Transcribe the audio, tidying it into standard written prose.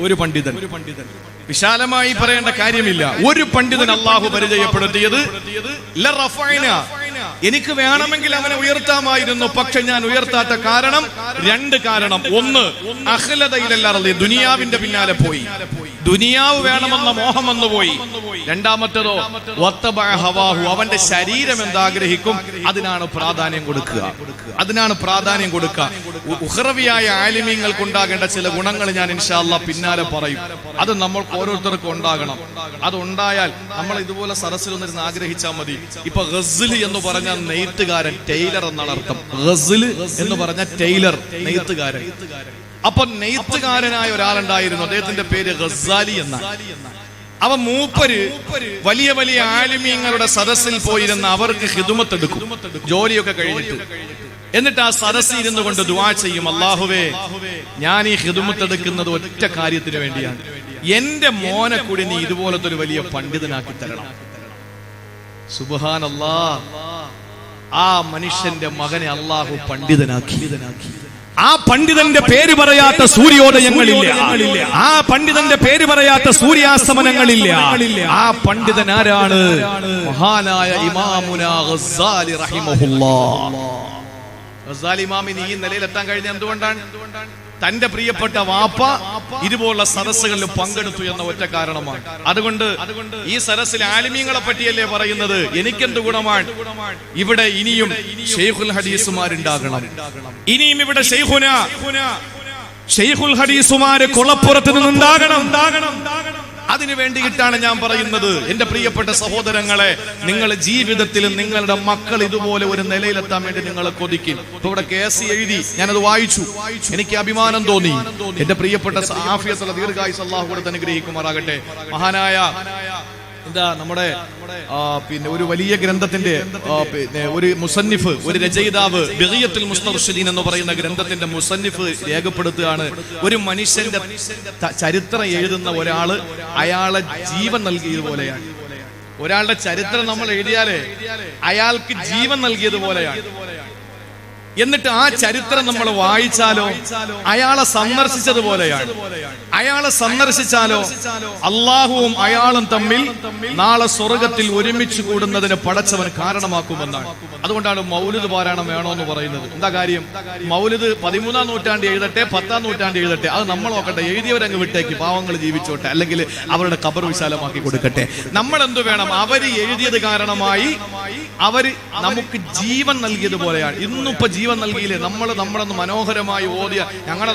ഒരു പണ്ഡിതൻ. വിശാലമായി പറയേണ്ട കാര്യമില്ല. ഒരു പണ്ഡിതൻ അള്ളാഹു പരിചയപ്പെടുത്തിയത് എനിക്ക് വേണമെങ്കിൽ അവനെ ഉയർത്താമായിരുന്നു, പക്ഷെ ഞാൻ ഉയർത്താത്ത കാരണം രണ്ട് കാരണം. ഒന്ന്, അഖ്ലദയിലല്ലാതെ ദുനിയാവിന്റെ പിന്നാലെ പോയി, ദുനിയാവ് വേണമെന്ന മോഹം വന്നുപോയി. രണ്ടാമത്തേതോ വത്തബഅ ഹവാഹു, അവന്റെ ശരീരം എന്താഗ്രഹിക്കും അതിനാണ് പ്രാധാന്യം കൊടുക്കുക, അതിനാണ് പ്രാധാന്യം കൊടുക്കുക. ഉഖ്റവിയായ ആലിമീങ്ങൾക്ക് ഉണ്ടാകേണ്ട ചില ഗുണങ്ങൾ ഞാൻ ഇൻഷാ അല്ലാഹ് പിന്നാലെ പറയും. അത് നമ്മൾക്ക് ഓരോരുത്തർക്കും ഉണ്ടാകണം. അതുണ്ടായാൽ നമ്മൾ ഇതുപോലെ സദസ്സിൽ ഒന്നിരുന്ന് ആഗ്രഹിച്ചാൽ മതി. ഇപ്പൊ ഗസ്ൽ എന്ന് പറഞ്ഞ നെയ്ത്തുകാരൻ, ടൈലർ എന്നാണ് അർത്ഥം. ഗസ്ൽ എന്ന് പറഞ്ഞ ടൈലർ, നെയ്ത്തുകാരൻ. അപ്പൊ നെയ്ത്തുകാരനായ ഒരാളുണ്ടായിരുന്നു, അദ്ദേഹത്തിന്റെ പേര് ഗസാലി എന്ന. അവ മൂപ്പര് വലിയ വലിയ ആലിമീങ്ങളുടെ സദസ്സിൽ പോയിരുന്ന അവർക്ക് ഖിദ്മത്ത് എടുക്കും, ജോലിയൊക്കെ കഴിഞ്ഞിട്ട്. എന്നിട്ട് ആ സദസ്സിൽ ഇരുന്നു കൊണ്ട് ദുആ ചെയ്യും, അല്ലാഹുവേ, ഞാൻ ഈ ഖിദ്മത്ത് എടുക്കുന്നത് ഒറ്റ കാര്യത്തിന് വേണ്ടിയാണ്, എന്റെ മോനെ കൂടി നീ ഇതുപോലത്തെ ഒരു വലിയ പണ്ഡിതനാക്കി തരണം. സുബ്ഹാനല്ലാഹ്, ആ മനുഷ്യന്റെ മകനെ അല്ലാഹു പണ്ഡിതനാക്കി. ആ പണ്ഡിതന്റെ പേര് പറയാത്ത സൂര്യോദയങ്ങളില്ല, ആ പണ്ഡിതന്റെ പേര് പറയാത്ത സൂര്യാസ്തമനങ്ങളില്ല. ആ പണ്ഡിതൻ ആരാണ്? മഹാനായ ഇമാമുനാ ഗസാലി റഹിമഹുല്ലാഹ്. ഗസാലി ഇമാമിന് ഈ നിലയിലെത്താൻ കഴിഞ്ഞ എന്തുകൊണ്ടാണ്? തന്റെ പ്രിയപ്പെട്ട വാപ്പ ഇതുപോലുള്ള സദസ്സുകളിൽ പങ്കെടുത്തു എന്ന ഒറ്റ കാരണമാണ്. അതുകൊണ്ട് ഈ സദസ്സിൽ ആലിമീങ്ങളെ പറ്റിയല്ലേ പറയുന്നത്. എനിക്കെന്ത് ഗുണമാണ്? ഇവിടെ ഇനിയും ശൈഖുൽ ഹദീസുമാരുണ്ടാകണം. ഇനിയും ഇവിടെ ശൈഖുൽ ഹദീസുമാര് കൊളപ്പുറത്ത് നിന്നുണ്ടാകണം. അതിനു വേണ്ടിയിട്ടാണ് ഞാൻ പറയുന്നത്, എന്റെ പ്രിയപ്പെട്ട സഹോദരങ്ങളെ, നിങ്ങൾ ജീവിതത്തിൽ നിങ്ങളുടെ മക്കൾ ഇതുപോലെ ഒരു നിലയിലെത്താൻ വേണ്ടി നിങ്ങൾ കൊതിക്കും. ഇപ്പൊ ഇവിടെ കേസ് എഴുതി, ഞാനത് വായിച്ചു, എനിക്ക് അഭിമാനം തോന്നി. എന്റെ പ്രിയപ്പെട്ട ആഫിയത്തുള്ള ദീർഘായുസ്സ് അല്ലാഹു കൊടുത്ത് അനുഗ്രഹിക്കുമാറാകട്ടെ. മഹാനായ നമ്മുടെ പിന്നെ ഒരു വലിയ ഗ്രന്ഥത്തിന്റെ ഒരു മുസന്നിഫ്, ഒരു രചയിതാവ്, ബിഗിയത്തുൽ മുസ്തർശിദീൻ എന്ന് പറയുന്ന ഗ്രന്ഥത്തിന്റെ മുസന്നിഫ് രേഖപ്പെടുത്തുകയാണ്, ഒരു മനുഷ്യന്റെ ചരിത്രം എഴുതുന്ന ഒരാള് അയാളെ ജീവൻ നൽകിയതുപോലെയാണ്. ഒരാളുടെ ചരിത്രം നമ്മൾ എഴുതിയാലേ അയാൾക്ക് ജീവൻ നൽകിയതുപോലെയാണ്. എന്നിട്ട് ആ ചരിത്രം നമ്മൾ വായിച്ചാലോ അയാളെ സന്ദർശിച്ചതുപോലെയാണ്. അയാളെ സന്ദർശിച്ചാലോ അള്ളാഹുവും അയാളും തമ്മിൽ നാളെ സ്വർഗത്തിൽ ഒരുമിച്ച് കൂടുന്നതിന് പടച്ചവൻ കാരണമാക്കുമെന്നാണ്. അതുകൊണ്ടാണ് മൗലിദ് പാരായണം വേണോന്ന് പറയുന്നത്. എന്താ കാര്യം? മൗലിദ് 13-ാം നൂറ്റാണ്ട് എഴുതട്ടെ, 10-ാം നൂറ്റാണ്ട് എഴുതട്ടെ, അത് നമ്മൾ നോക്കട്ടെ. എഴുതിയവരങ്ങ് വിട്ടേക്ക്, പാവങ്ങൾ ജീവിച്ചോട്ടെ, അല്ലെങ്കിൽ അവരുടെ ഖബർ വിശാലമാക്കി കൊടുക്കട്ടെ. നമ്മൾ എന്തു വേണം? അവര് എഴുതിയത് കാരണമായി അവര് നമുക്ക് ജീവൻ നൽകിയതുപോലെയാണ്. ഇന്നിപ്പോ ജീവൻ നൽകിയില്ലേ? നമ്മളൊന്ന് മനോഹരമായി ഓതിയ ഞങ്ങളുടെ